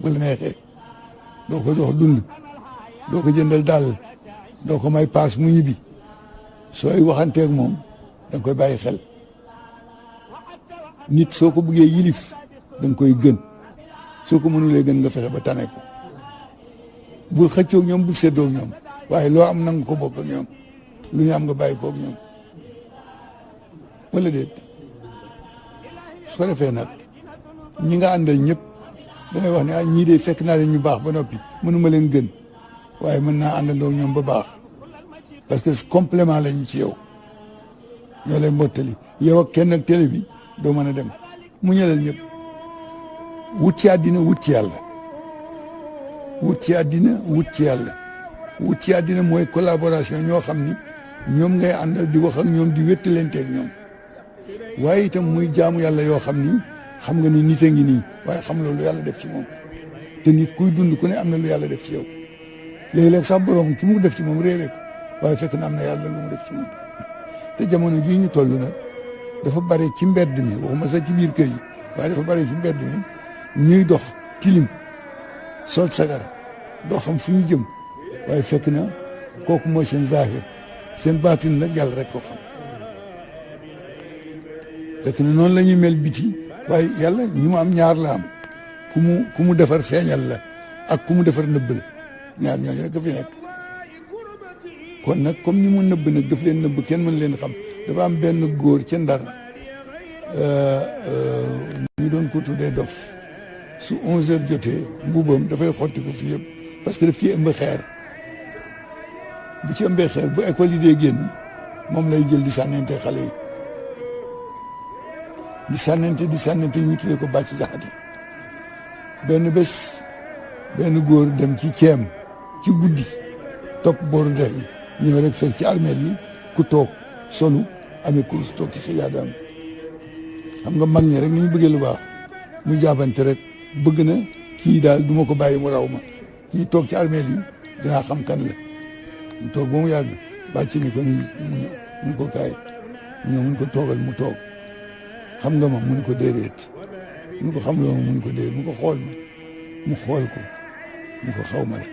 bu la neexee doo ko jox dund doo ko jëndal daal doo ko may paas mu ñibbi sooy waxanteeg moom da nga koy bàyyi xel nit soo ko bëggee yilif da nga koy gën soo ko mënulee gën nga fexe ba tane ko bul xëccoog ñoom bul séddoog ñoom waaye loo am nanga ko bokk ak ñoom lu ñu am nga bàyyi koog ñoom wala déet su ko defee nag ñi nga àndal ñëpp da ngay wax ne ah ñii de fekk naa leen ñu baax ba noppi mënuma leen gën waaye mën naa àndandoo ñoom ba baax parce que complément lañu ci yow ñoo lay mottali yow ak kenn ak télé bi doo mën a dem mu ñëlal ñëpp wut ci àddina wut ci yàlla wut ci àddina wut ci yàlla wut ci àddina mooy collaboration ñoo xam ni ñoom ngay àndal di wax ak ñoom di wéttalanteeg ñoom waaye itam muy jaamu yàlla yoo xam ni xam nga ni nit a ngi nii waaye xam loolu yàlla def ci moom te nit kuy dund ku ne am na lu yàlla def ci yow léeg-léeg sax borom ci mu def ci moom réeré ko waaye fekk na am na yàlla lu mu def ci moom te jamono jii ñu toll nag dafa bare ci mbedd mi waxuma sax ci biir kër yi waaye dafa bare ci mbedd mi ñuy dox tilim sol sagar doo xam fu ñu jëm waaye fekk na kooku mooy seen zahir seen baatin nag yàlla rek ko xam fekk na noonu la ñuy mel biti waaye yàlla ñi mu am ñaar la am ku mu defar feeñal la ak ku mu defar nëbb la ñaar ñooñu rek a fi nekk kon nag comme ni mu nëbb nag daf leen nëbb kenn mën leen xam dafa am benn góor ca Ndar ñu doon ko tuddee dof su 11h jotee mbubam dafay xotti ko fii yëpp parce que daf ci ëmb xeer bu ci ëmbee xeer bu école yi dee génn moom lay jël di sànnente xale yi di sànnente ñu tuddee ko bàcc jaxati benn bés benn góor dem ci ceem ci guddi topp booru dex yi ñëw rek fekk ci armeel yi ku toog solu amee kurus toog ci sa yaadaam xam nga mag ñi rek ni ñu bëggee lu baax mu jaabante rek bëgg na kii daal du ma ko bàyyi mu raw ma kii toog ci armeel yi dinaa xam kan la mu toog ba mu yàgg bàcc ni ko nii mu ko kaay ñëw mun ko toogal mu toog xam nga ma mu ni ko déedéet mu ko xam loo ma mu ni ko déedéet mu ko xool ma mu xool ko mu ko xaw ma rek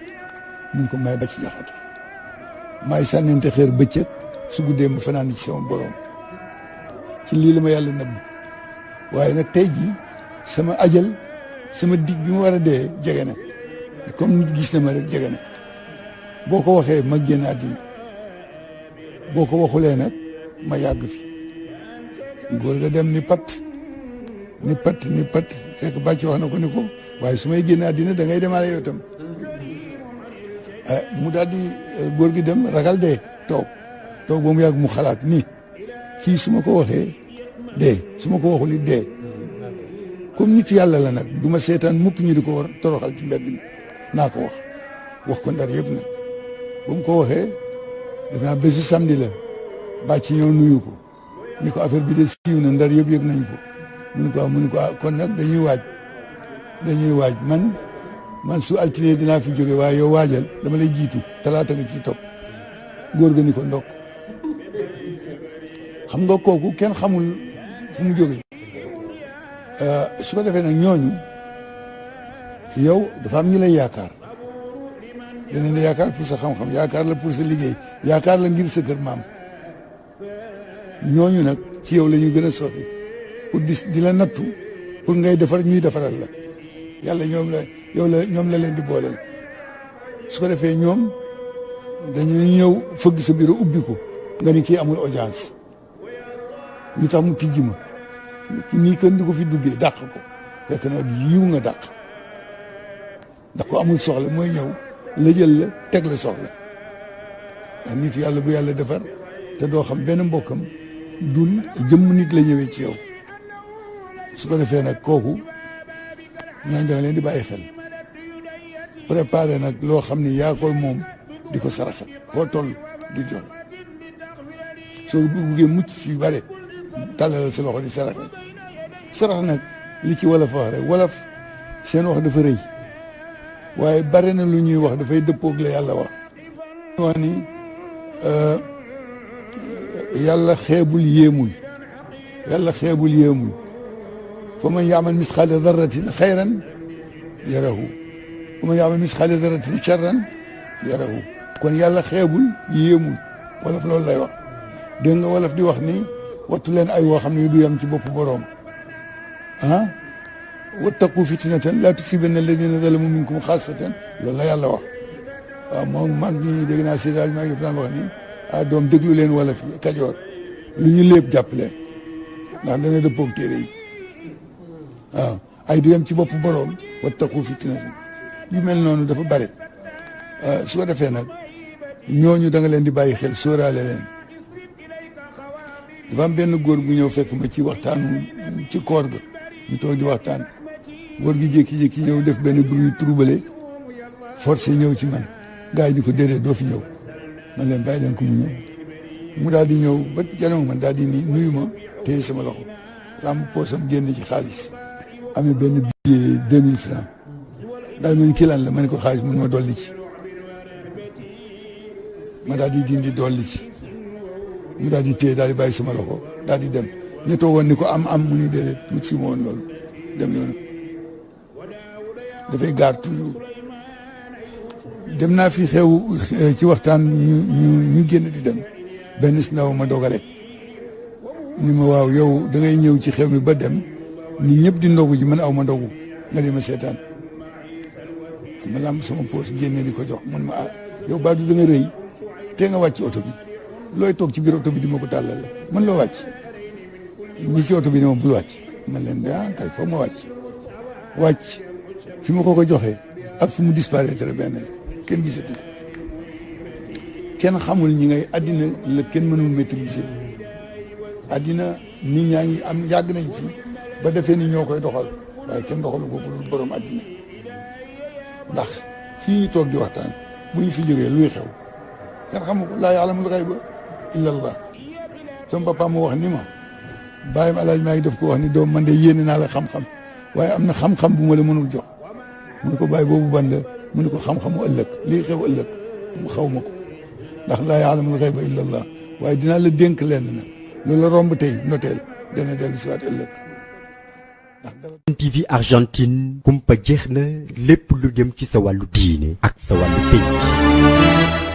mun ko may bàcc jaxate maay sànnente xeer bëccëg su guddee ma fanaan ci sama borom ci lii la ma yàlla nëbb waaye nag tey jii sama ajal sama dig bi mu war a dee jege na comme nit gis na ma rek jege na boo ko waxee ma génn àddina boo ko waxulee nag ma yàgg fi góor ga dem ni pat fekk bàcc wax na ko ni ko waaye su may génn àddina da ngay demaale yow tam mu daal di góor gi dem ragal dee toog ba mu yàgg mu xalaat ni kii su ma ko waxee dee su ma ko waxul it dee comme nit yàlla la nag du ma seetaan mukk ñu di ko war toroxal ci mbedd mi naa ko wax ko Ndar yëpp nag ba mu ko waxee def naa bésu samedi la bàcc ñëw nuyu ko ni ko affaire bi de siiw na Ndar yëpp yëg nañ ko mu ni ko kon nag dañuy waaj man su altine dinaa fi jóge waaye yow waajal dama lay jiitu talaata nga ciy topp góor ga ni ko ndokk xam nga kooku kenn xamul fu mu jóge su ko defee nag ñooñu yow dafa am ñu lay yaakaar danañ la yaakaar pour sa xam-xam yaakaar la pour sa liggéey yaakaar la ngir sa kër maam ñooñu nag ci yow la ñu gën a soxi pour di la nattu pour ngay defar ñuy defaral la yàlla ñoom la leen di booleel su ko defee ñoom dañuy ñëw fëgg sa bureau ubbi ko nga ni kii amul audience lu tax mu tijji ma nii kenn di ko fi duggee dàq ko fekk na yiw nga dàq ndax ko amul soxla mooy ñëw la jël la teg la soxla ndax nit yàlla bu yàlla defar te doo xam benn mbokkam dul jëmm nit la ñëwee ci yow su ko defee nag kooku ñooñu da nga leen di bàyyi xel préparé nag loo xam ni yaa koy moom di ko saraxa foo toll di jox soo buggee mucc ci bare tàllal sa loxo di saraxe sarax nag li ci wolof wax rek wolof seen wax dafa rëy waaye bare na lu ñuy wax dafay dëppoog la yàlla wax ni yàlla xeebul yéemul fa man yaamal misqaala darratin xayran yarahu wa man ya'mal misqaala darratin sharran yarahu kon yàlla xeebul yéemul wolof loolu lay wax dégg nga wolof di wax ni wattu leen ay woo xam ne du yem ci boppu boroom ah wattaqu fitnatan laa tusiibanna alladina zalamu minkum xaasatan loolu la yàlla wax waaw moom mag ñi dégg naa si daal maa ngi daan wax ni ah doom déglu leen wala fi Kajoor lu ñu lépp jàpp leen ndax dana dëppoog téere yi waaw ay du yem ci boppu boroom wattaqu fitnatan yu mel noonu dafa bare su ko defee nag ñooñu da nga leen di bàyyi xel sóoraale leen dafa am benn góor bu ñëw fekk ma ci waxtaanu ci koor ga ñu toog di waxtaan góor gi jékki-jékki ñëw def benn bruit troublé forcé ñëw ci man gars yi di ko déedéet doo fi ñëw man leen bàyyi leen ko mu ñëw mu daal di ñëw ba janoo man daal di ni nuyu ma téye sama loxo lamb poosam génn ci xaalis amee benn billet 2000 francs daal ma ni kii lan la ma ne ko xaalis mun ma dolli ci ma daal di dindi dolli ci mu daal di téye daal di bàyyi sama loxo daal di dem ñu toogoon ni ko am mu ni déedéet mu si ma woon loolu dem yoonu dafay gaar toujours dem naa fi xew ci waxtaan ñu génn di dem benn si ndaw ma dogale ni ma waaw yow da ngay ñëw ci xew mi ba dem ni ñëpp di ndogu ji man aw ma ndogu nga di ma seetaan ma lamb sama poos génne di ko jox mun ma ah yow Badou da nga rëy te nga wàcc oto bi looy toog ci biir oto bi di ma ko tàllal man loo wàcc ñi ci oto bi ne ma bul wàcc man leen de ah kay foog ma wàcc fi ma ko joxee ak fi mu disparaître benn kenn gisatu kenn xamul ñi ngay addina la kenn mënul maîtriser addina nit ñaa ngi am yàgg nañ fi ba defee ni ñoo koy doxal waaye kenn doxalu ko bu dul borom addina ndax fii ñu toog di waxtaan bu ñu fi jógee luy xew kenn xamu ko laa ya'lamul ghayba illa Allah sama papa mu wax ni ma bàyyim alaaj maa ngi def ko wax ni doom man de yéene naa la xam-xam waaye am na xam-xam bu ma la mënul jox mu ne ko bàyyi boobu ban la mu ne ko xam-xamu ëllëg lii xew ëllëg mu xaw ma ko ndax laa ya'lamul ghayba illa Allah waaye dinaa la dénk lenn na loolu la romb tey noteel dana dellu si waat ëllëg TV Argentine kumpa jeex na lépp lu jëm ci sa wàllu diine ak sa wàllu pays